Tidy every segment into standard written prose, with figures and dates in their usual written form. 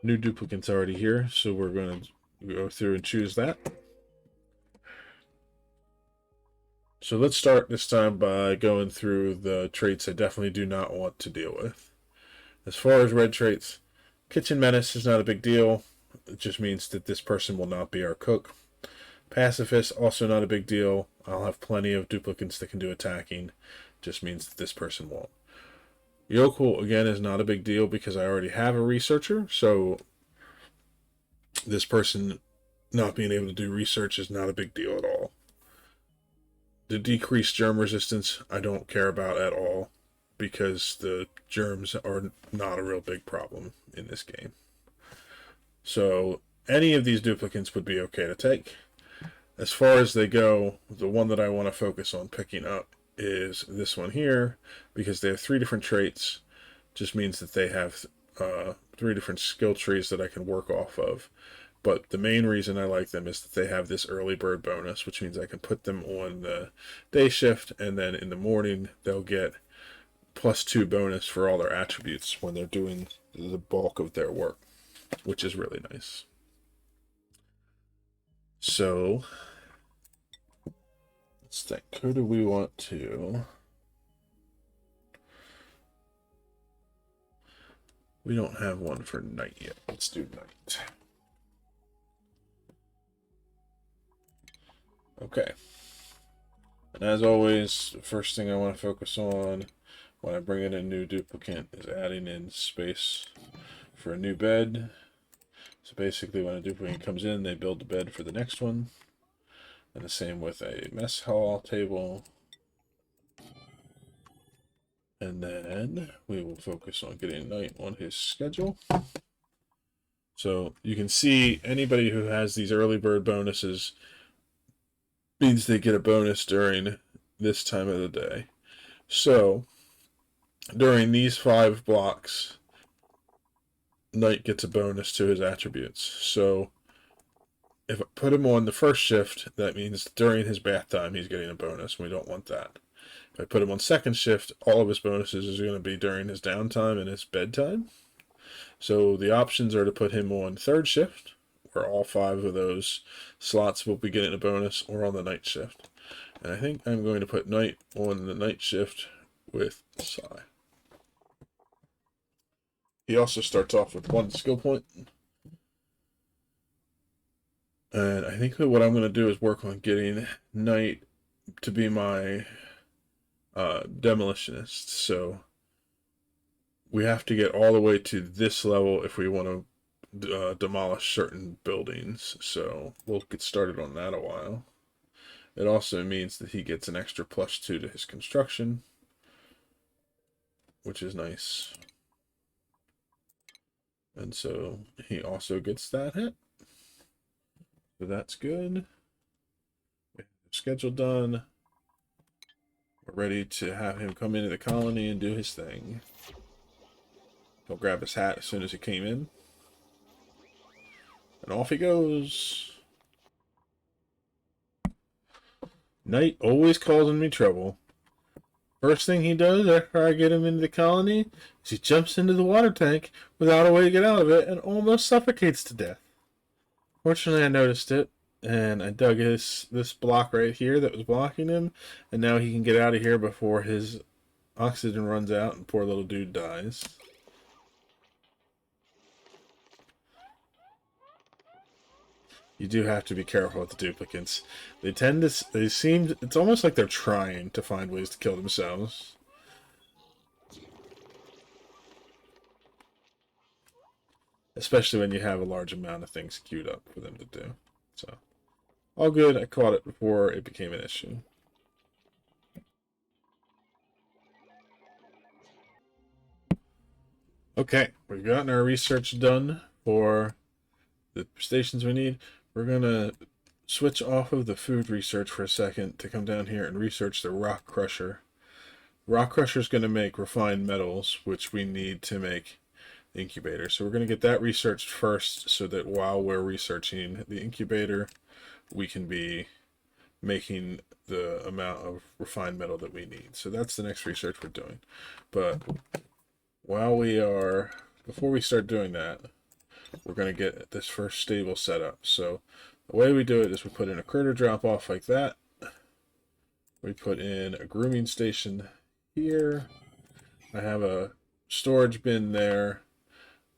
New duplicant's already here, so we're going to go through and choose that. So let's start this time by going through the traits I definitely do not want to deal with. As far as red traits, kitchen menace is not a big deal. It just means that this person will not be our cook. Pacifist, also not a big deal. I'll have plenty of duplicants that can do attacking. Just means that this person won't. Yokel, again, is not a big deal because I already have a researcher, so this person not being able to do research is not a big deal at all. The decreased germ resistance, I don't care about at all because the germs are not a real big problem in this game. So any of these duplicants would be okay to take. As far as they go, the one that I want to focus on picking up is this one here because they have 3 different traits. Just means that they have 3 different skill trees that I can work off of. But the main reason I like them is that they have this early bird bonus, which means I can put them on the day shift, and then in the morning they'll get +2 bonus for all their attributes when they're doing the bulk of their work, which is really nice. So let's think, who do we want to... We don't have one for night yet. Let's do night. Okay. And as always, the first thing I want to focus on when I bring in a new duplicant is adding in space for a new bed. So basically when a duplicant comes in, they build the bed for the next one. And the same with a mess hall table. And then we will focus on getting night on his schedule. So you can see anybody who has these early bird bonuses means they get a bonus during this time of the day. So during these 5 blocks, night gets a bonus to his attributes. So if I put him on the first shift, that means during his bath time he's getting a bonus. We don't want that. If I put him on second shift, all of his bonuses are going to be during his downtime and his bedtime. So the options are to put him on third shift, where all 5 of those slots will be getting a bonus, or on the night shift. And I think I'm going to put night on the night shift with Psy. He also starts off with 1 skill point. And I think that what I'm going to do is work on getting night to be my demolitionist. So we have to get all the way to this level if we want to demolish certain buildings. So we'll get started on that a while. It also means that he gets an extra +2 to his construction, which is nice. And so he also gets that hit. So that's good. Schedule done. We're ready to have him come into the colony and do his thing. He'll grab his hat as soon as he came in. And off he goes. Night always causing me trouble. First thing he does after I get him into the colony is he jumps into the water tank without a way to get out of it and almost suffocates to death. Fortunately, I noticed it, and I dug this block right here that was blocking him, and now he can get out of here before his oxygen runs out and poor little dude dies. You do have to be careful with the duplicants. It's almost like they're trying to find ways to kill themselves. Especially when you have a large amount of things queued up for them to do. So, all good. I caught it before it became an issue. Okay, we've gotten our research done for the stations we need. We're going to switch off of the food research for a second to come down here and research the rock crusher. Rock crusher is going to make refined metals, which we need to make the incubator. So we're going to get that researched first so that while we're researching the incubator, we can be making the amount of refined metal that we need. So that's the next research we're doing. But before we start doing that, we're going to get this first stable set up. So the way we do it is we put in a critter drop off like that. We put in a grooming station here. I have a storage bin there.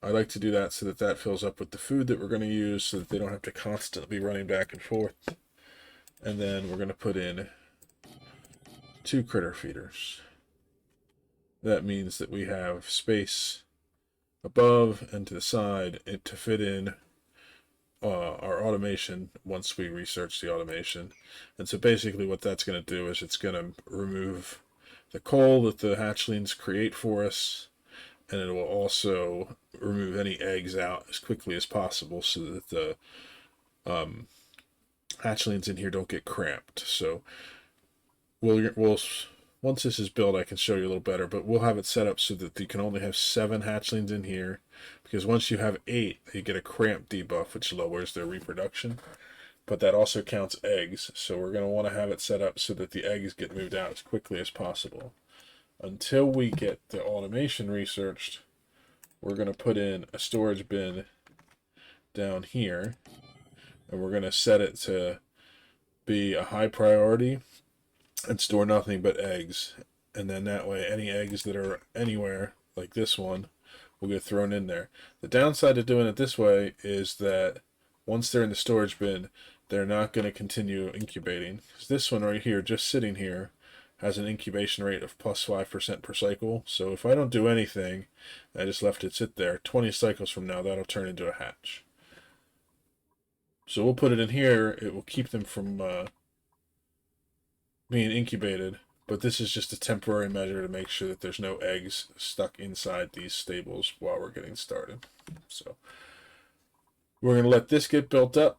I like to do that so that that fills up with the food that we're going to use so that they don't have to constantly be running back and forth. And then we're going to put in 2 critter feeders. That means that we have space above and to the side to fit in our automation once we research the automation. And so basically what that's going to do is it's going to remove the coal that the hatchlings create for us, and it will also remove any eggs out as quickly as possible so that the hatchlings in here don't get cramped. So we'll once this is built, I can show you a little better, but we'll have it set up so that you can only have 7 hatchlings in here, because once you have 8, you get a cramp debuff, which lowers their reproduction. But that also counts eggs, so we're going to want to have it set up so that the eggs get moved out as quickly as possible. Until we get the automation researched, we're going to put in a storage bin down here, and we're going to set it to be a high priority and store nothing but eggs. And then that way any eggs that are anywhere, like this one, will get thrown in there. The downside of doing it this way is that once they're in the storage bin, they're not going to continue incubating. Because this one right here, just sitting here, has an incubation rate of plus 5% per cycle. So if I don't do anything, I just left it sit there, 20 cycles from now, that'll turn into a hatch. So we'll put it in here. It will keep them from being incubated, but this is just a temporary measure to make sure that there's no eggs stuck inside these stables while we're getting started. So we're going to let this get built up,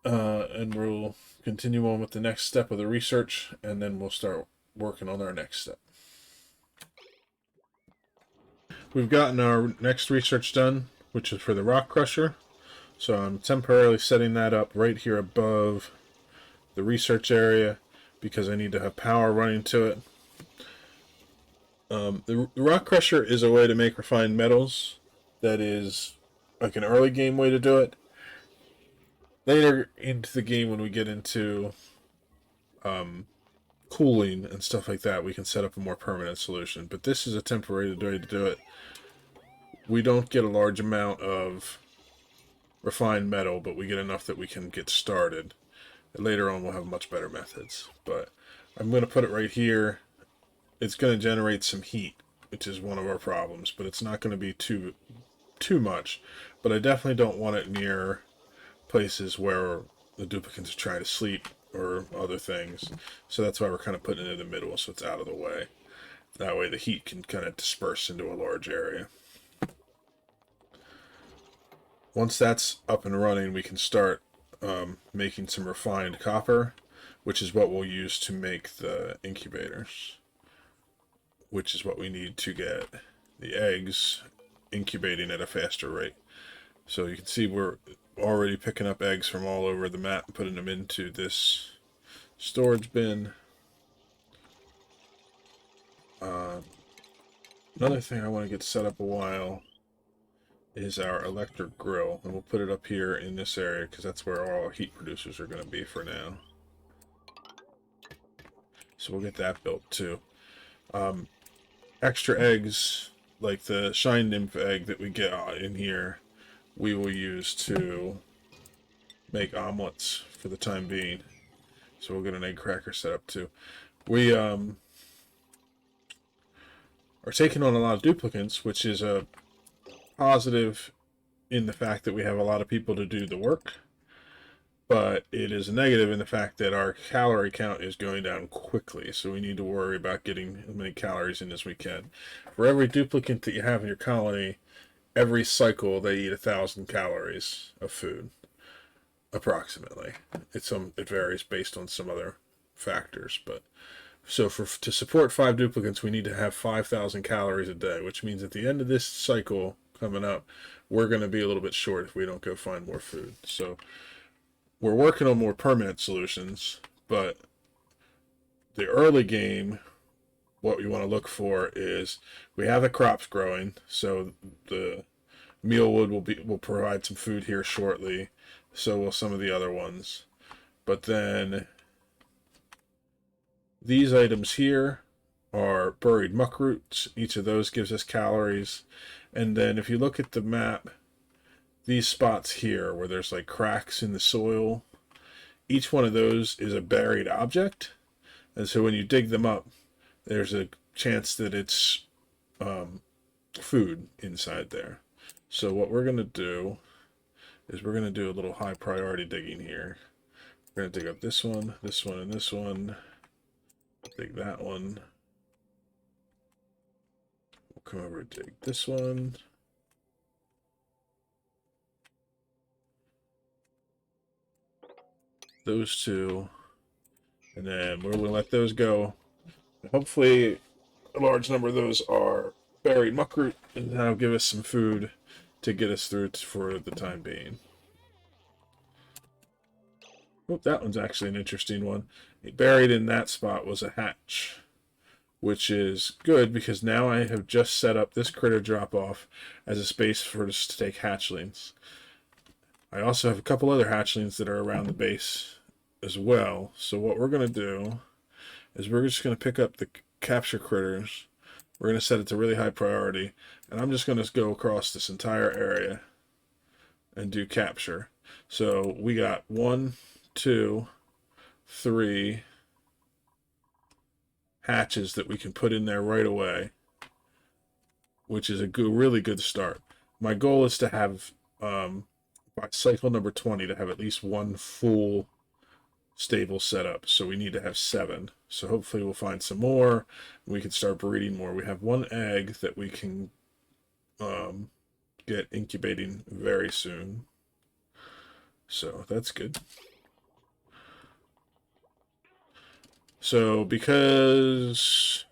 and we'll continue on with the next step of the research, and then we'll start working on our next step. We've gotten our next research done, which is for the rock crusher. So I'm temporarily setting that up right here above the research area because I need to have power running to it. The rock crusher is a way to make refined metals. That is like an early game way to do it. Later into the game, when we get into cooling and stuff like that, we can set up a more permanent solution. But this is a temporary way to do it. We don't get a large amount of refined metal, but we get enough that we can get started. And later on, we'll have much better methods. But I'm going to put it right here. It's going to generate some heat, which is one of our problems, but it's not going to be too much. But I definitely don't want it near places where the duplicants are trying to sleep or other things. So that's why we're kind of putting it in the middle, so it's out of the way. That way the heat can kind of disperse into a large area. Once that's up and running, we can start making some refined copper, which is what we'll use to make the incubators, which is what we need to get the eggs incubating at a faster rate. So you can see we're already picking up eggs from all over the map and putting them into this storage bin. Another thing I want to get set up a while is our electric grill, and we'll put it up here in this area because that's where all our heat producers are going to be for now. So we'll get that built too. Extra eggs, like the shine nymph egg that we get in here, we will use to make omelets for the time being. So we'll get an egg cracker set up too. We are taking on a lot of duplicants, which is a positive in the fact that we have a lot of people to do the work, but it is a negative in the fact that our calorie count is going down quickly, so we need to worry about getting as many calories in as we can. For every duplicant that you have in your colony, every cycle they eat 1,000 calories of food, approximately. It varies based on some other factors, but so to support 5 duplicants, we need to have 5,000 calories a day, which means at the end of this cycle coming up, we're going to be a little bit short if we don't go find more food. So we're working on more permanent solutions, but the early game, what you want to look for is we have the crops growing, so the Mealwood will provide some food here shortly. So will some of the other ones. But then these items here are buried muck roots. Each of those gives us calories. And then if you look at the map, these spots here where there's like cracks in the soil, each one of those is a buried object. And so when you dig them up, there's a chance that it's food inside there. So what we're going to do is we're going to do a little high priority digging here. We're going to dig up this one, and this one. Dig that one. We'll come over and dig this one. Those two. And then we're going to let those go. Hopefully a large number of those are buried muckroot, and that'll give us some food to get us through for the time being. Oh, that one's actually an interesting one. Buried in that spot was a hatch, which is good because now I have just set up this critter drop-off as a space for us to take hatchlings. I also have a couple other hatchlings that are around the base as well. So what we're going to do is we're just going to pick up the capture critters. We're going to set it to really high priority, and I'm just going to go across this entire area and do capture. So we got 1, 2, 3 hatches that we can put in there right away, which is a really good start. My goal is to have, by cycle number 20, to have at least one full stable set up. So we need to have 7. So hopefully we'll find some more. We can start breeding more. We have 1 egg that we can get incubating very soon. So that's good. So because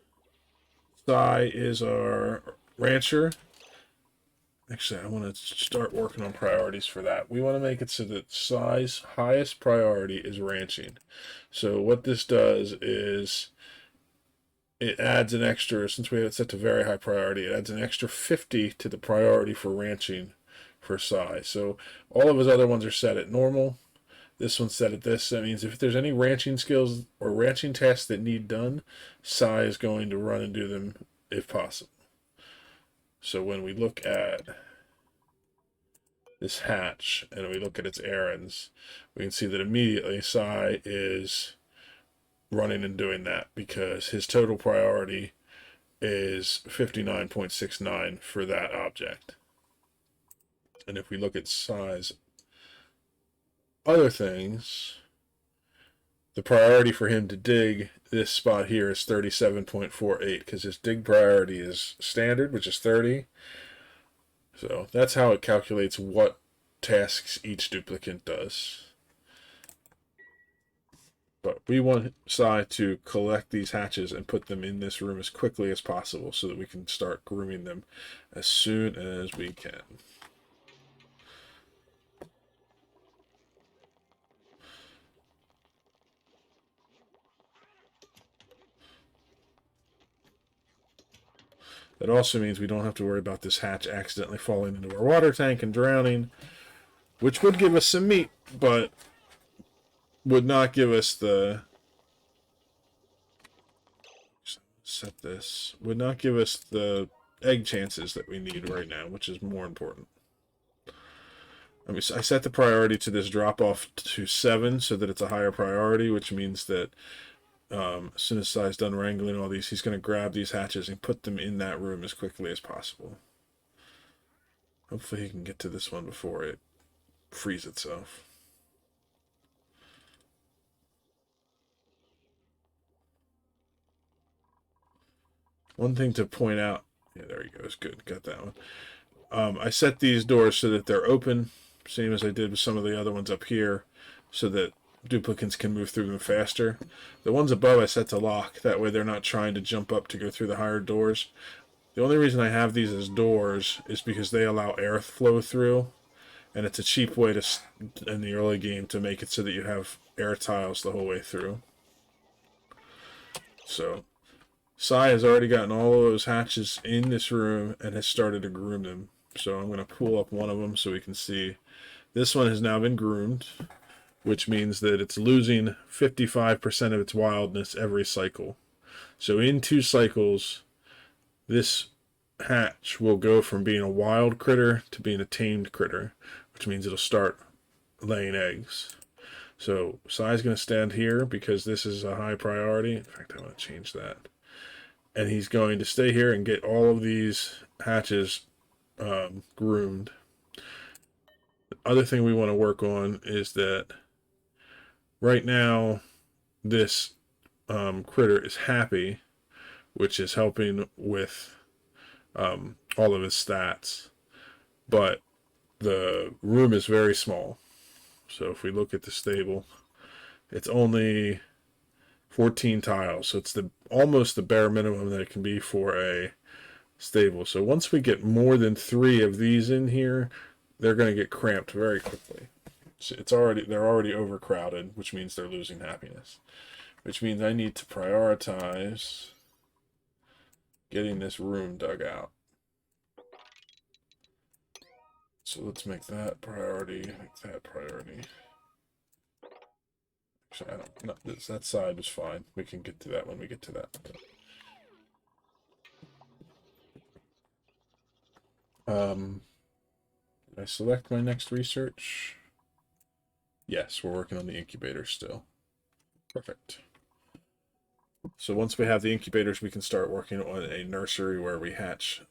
Sai is our rancher, actually I want to start working on priorities for that. We want to make it so that Sai's highest priority is ranching. So what this does is it adds an extra, since we have it set to very high priority, it adds an extra 50 to the priority for ranching for Sai. So all of his other ones are set at normal. This one's set at this. That means if there's any ranching skills or ranching tasks that need done, Sai is going to run and do them if possible. So when we look at this hatch and we look at its errands, we can see that immediately Sai is running and doing that because his total priority is 59.69 for that object. And if we look at Sai's other things, the priority for him to dig this spot here is 37.48 because his dig priority is standard, which is 30. So that's how it calculates what tasks each duplicate does. But we want Sai to collect these hatches and put them in this room as quickly as possible so that we can start grooming them as soon as we can. That also means we don't have to worry about this hatch accidentally falling into our water tank and drowning, which would give us some meat, but would not give us the... Set this. Would not give us the egg chances that we need right now, which is more important. I set the priority to this drop-off to 7 so that it's a higher priority, which means that as soon as Sai's done wrangling all these, he's going to grab these hatches and put them in that room as quickly as possible. Hopefully he can get to this one before it frees itself. One thing to point out, yeah, there he goes, good, got that one. I set these doors so that they're open, same as I did with some of the other ones up here, so that duplicates can move through them faster. The ones above I set to lock, that way they're not trying to jump up to go through the higher doors. The only reason I have these as doors is because they allow air flow through, and it's a cheap way to, in the early game, to make it so that you have air tiles the whole way through. So Sai has already gotten all of those hatches in this room and has started to groom them. So I'm going to pull up one of them so we can see. This one has now been groomed, which means that it's losing 55% of its wildness every cycle. So in 2 cycles, this hatch will go from being a wild critter to being a tamed critter, which means it'll start laying eggs. So Sai's going to stand here because this is a high priority. In fact, I want to change that. And he's going to stay here and get all of these hatches groomed. The other thing we want to work on is that right now this critter is happy, which is helping with all of his stats. But the room is very small. So if we look at the stable, it's only 14 tiles. So it's almost the bare minimum that it can be for a stable. So once we get more than 3 of these in here, they're going to get cramped very quickly. So they're already overcrowded, which means they're losing happiness. Which means I need to prioritize getting this room dug out. So let's make that priority. Make that priority. Actually, I don't. No, that side was fine. We can get to that when we get to that. Did I select my next research? Yes, we're working on the incubator still. Perfect. So once we have the incubators, we can start working on a nursery where we hatch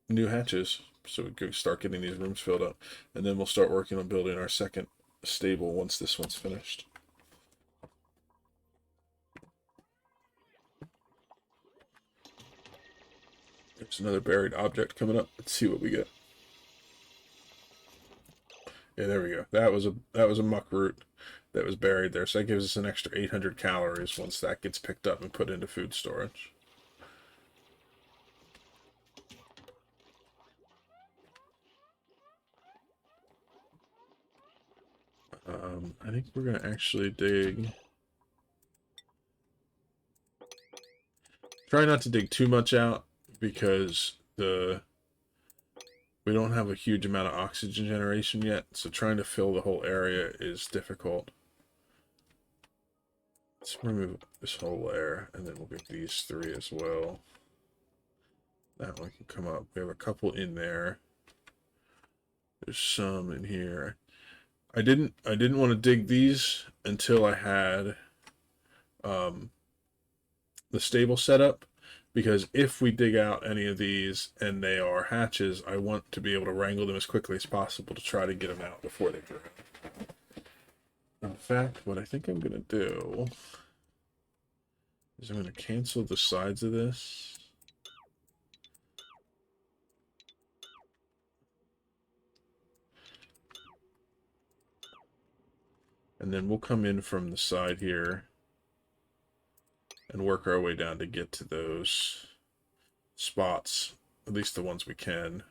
new hatches. So we can start getting these rooms filled up. And then we'll start working on building our second stable once this one's finished. There's another buried object coming up. Let's see what we get. Yeah, there we go. That was a muck root that was buried there. So that gives us an extra 800 calories once that gets picked up and put into food storage. I think we're going to actually dig. Try not to dig too much out because we don't have a huge amount of oxygen generation yet, so trying to fill the whole area is difficult. Let's remove this whole layer, and then we'll get these 3 as well. That one can come up. We have a couple in there. There's some in here. I didn't want to dig these until I had the stable set up, because if we dig out any of these and they are hatches, I want to be able to wrangle them as quickly as possible to try to get them out before they grow. In fact, what I think I'm going to do is I'm going to cancel the sides of this. And then we'll come in from the side here and work our way down to get to those spots, at least the ones we can,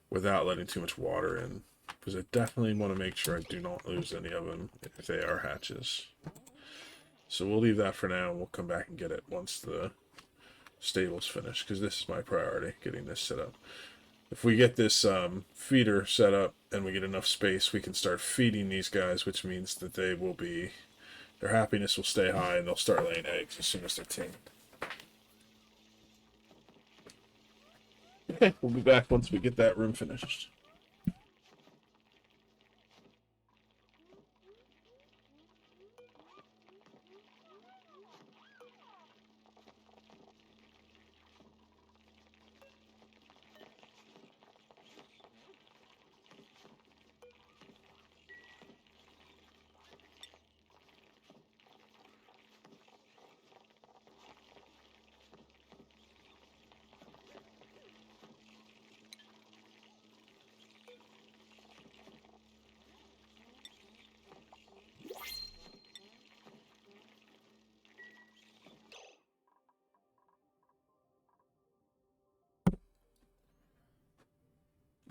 without letting too much water in. Because I definitely want to make sure I do not lose any of them if they are hatches. So we'll leave that for now, and we'll come back and get it once the stable's finished, because this is my priority, getting this set up. If we get this feeder set up and we get enough space, we can start feeding these guys, which means that their happiness will stay high and they'll start laying eggs as soon as they're tamed. Okay, we'll be back once we get that room finished.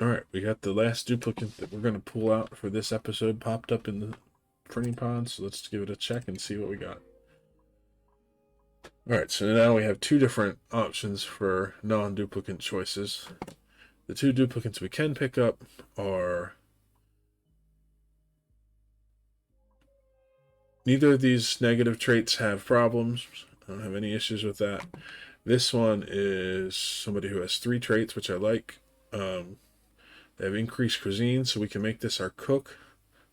Alright, we got the last duplicate that we're going to pull out for this episode popped up in the printing pod, so let's give it a check and see what we got. Alright, so now we have two different options for non-duplicate choices. The two duplicates we can pick up are... Neither of these negative traits have problems. I don't have any issues with that. This one is somebody who has 3 traits, which I like. They have increased cuisine, so we can make this our cook,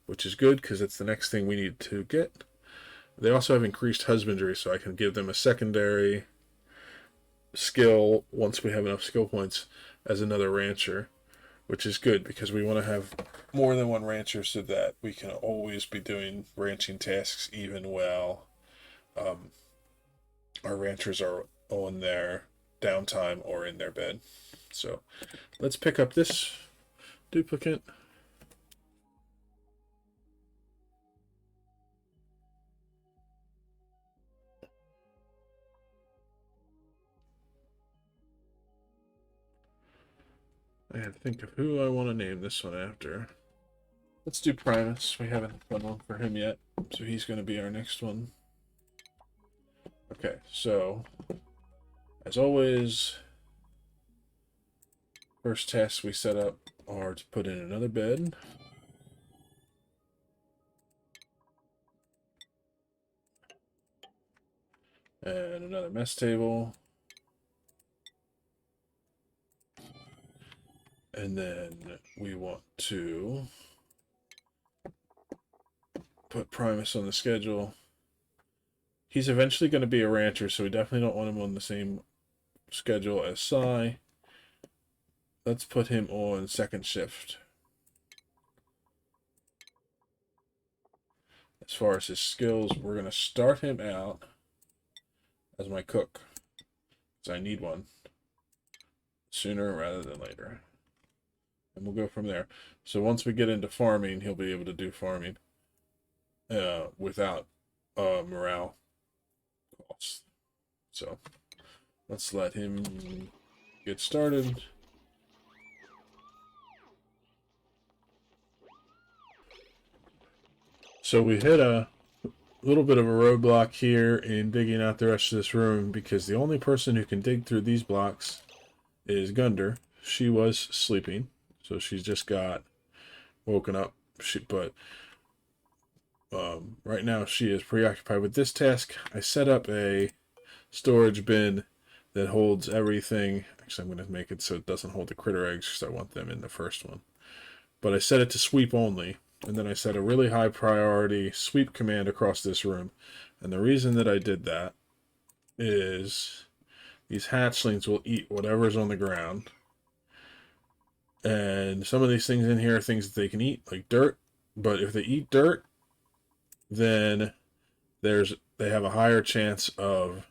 which is good because it's the next thing we need to get. They also have increased husbandry, so I can give them a secondary skill once we have enough skill points as another rancher, which is good because we want to have more than one rancher so that we can always be doing ranching tasks even while our ranchers are on their downtime or in their bed. So let's pick up this duplicate. I have to think of who I want to name this one after. Let's do Primus. We haven't done one for him yet, so he's going to be our next one. Okay, so as always, first tasks we set up are to put in another bed. And another mess table. And then we want to put Primus on the schedule. He's eventually going to be a rancher, so we definitely don't want him on the same schedule as Sai. Let's put him on second shift. As far as his skills, we're going to start him out as my cook, because I need one sooner rather than later. And we'll go from there. So once we get into farming, he'll be able to do farming without morale costs. So let's let him get started. So we hit a little bit of a roadblock here in digging out the rest of this room because the only person who can dig through these blocks is Gunder. She was sleeping, so she's just got woken up. But right now she is preoccupied with this task. I set up a storage bin that holds everything. Actually, I'm going to make it so it doesn't hold the critter eggs because I want them in the first one. But I set it to sweep only. And then I set a really high priority sweep command across this room. And the reason that I did that is these hatchlings will eat whatever's on the ground. And some of these things in here are things that they can eat, like dirt. But if they eat dirt, then they have a higher chance of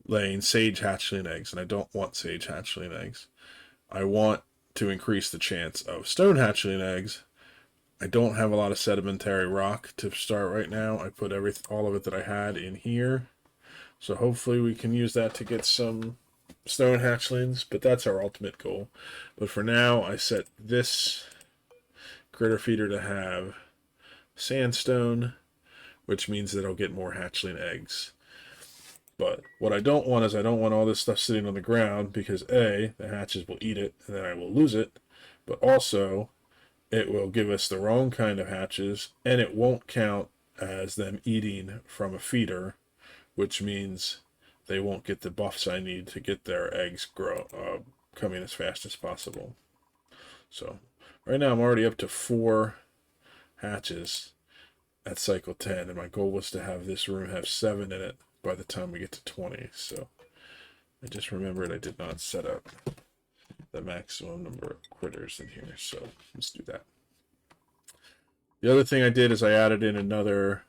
laying sage hatchling eggs. And I don't want sage hatchling eggs. I want to increase the chance of stone hatchling eggs. I don't have a lot of sedimentary rock to start right now. I put all of it that I had in here. So hopefully we can use that to get some stone hatchlings, but that's our ultimate goal. But for now, I set this critter feeder to have sandstone, which means that I'll get more hatchling eggs. But what I don't want is I don't want all this stuff sitting on the ground because A, the hatches will eat it and then I will lose it, but also it will give us the wrong kind of hatches, and it won't count as them eating from a feeder, which means they won't get the buffs I need to get their eggs coming as fast as possible. So right now I'm already up to 4 hatches at cycle 10, and my goal was to have this room have 7 in it by the time we get to 20. So I just remembered I did not set up the maximum number of critters in here, so let's do that. The other thing I did is I added in another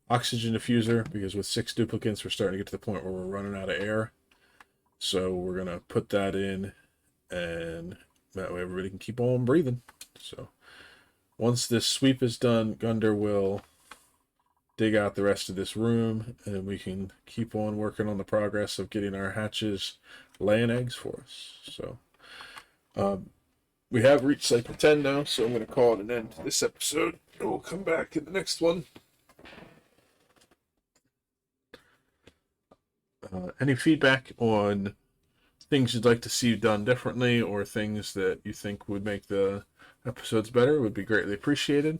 oxygen diffuser because with 6 duplicates we're starting to get to the point where we're running out of air. So we're going to put that in, and that way everybody can keep on breathing. So once this sweep is done, Gunder will dig out the rest of this room, and we can keep on working on the progress of getting our hatches laying eggs for us. So we have reached cycle 10 now, so I'm going to call it an end to this episode, and we'll come back in the next one. Any feedback on things you'd like to see done differently or things that you think would make the episodes better would be greatly appreciated.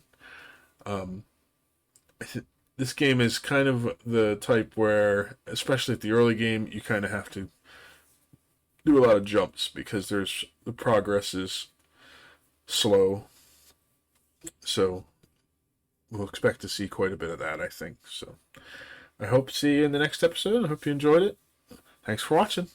Um, this game is kind of the type where, especially at the early game, you kind of have to do a lot of jumps because the progress is slow. So we'll expect to see quite a bit of that, I think. So I hope to see you in the next episode. I hope you enjoyed it. Thanks for watching.